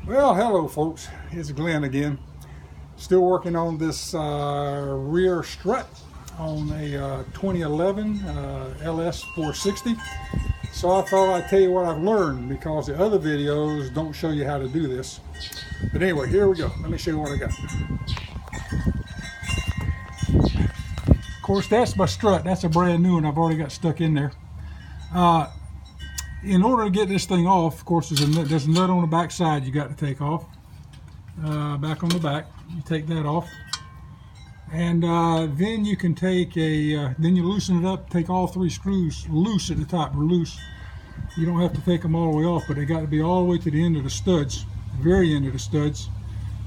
Well, hello folks, it's Glenn again. Still working on this rear strut on a 2011 LS460. So I thought I'd tell you what I've learned, because the other videos don't show you how to do this. But anyway, here we go. Let me show you what I got. Of course, that's my strut. That's a brand new one. I've already got stuck in there. In order to get this thing off, of course, there's a nut on the back side you got to take off. Back on the back, you take that off, and then you can take then you loosen it up. Take all three screws loose at the top, or loose. You don't have to take them all the way off, but they got to be all the way to the end of the studs, the very end of the studs,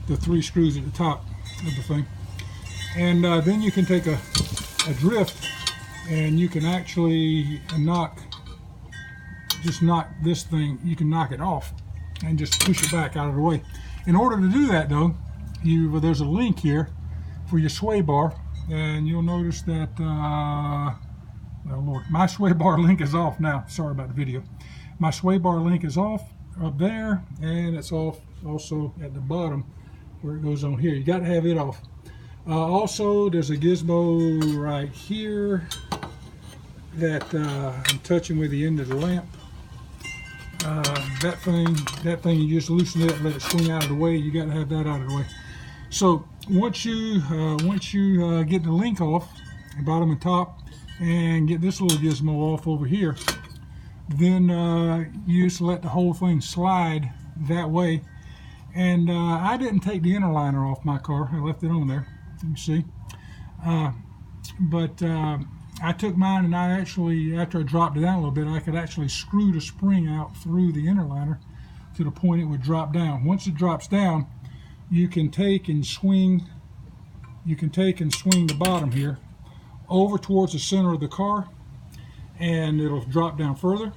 the three screws at the top of the thing. And then you can take a drift, and you can actually knock this thing. You can knock it off and just push it back out of the way. In order to do that, though, there's a link here for your sway bar, and you'll notice that well, Lord, my sway bar link is off now. Sorry about the video. My sway bar link is off up there, and it's off also at the bottom where it goes on here. You got to have it off. Also, there's a gizmo right here that I'm touching with the end of the lamp. That thing, you just loosen it and let it swing out of the way. You got to have that out of the way. So once you get the link off, the bottom and top, and get this little gizmo off over here, then you just let the whole thing slide that way. And I didn't take the inner liner off my car. I left it on there. You can see. I took mine, and I actually, after I dropped it down a little bit, I could actually screw the spring out through the inner liner to the point it would drop down. Once it drops down, you can take and swing the bottom here over towards the center of the car, and it'll drop down further.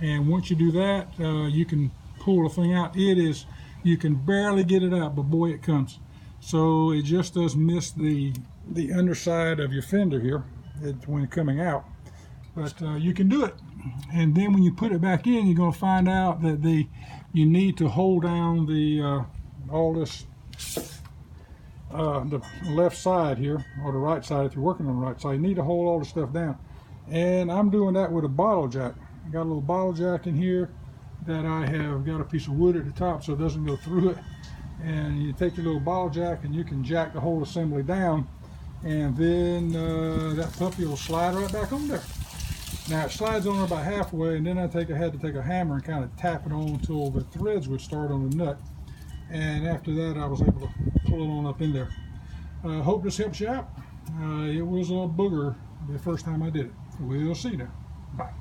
And once you do that, you can pull the thing out. You can barely get it out, but boy, it comes. So it just does miss the underside of your fender here when coming out, but you can do it. And then when you put it back in, you're going to find out that you need to hold down the left side here, or the right side if you're working on the right side. You need to hold all the stuff down, and I'm doing that with a bottle jack. I got a little bottle jack in here that I have got a piece of wood at the top so it doesn't go through it, and you take your little bottle jack and you can jack the whole assembly down, and then that puppy will slide right back on there. Now it slides on about halfway, and then I had to take a hammer and kind of tap it on until the threads would start on the nut, and after that I was able to pull it on up in there. Hope this helps you out. It was a booger the first time I did it. We'll see now. Bye.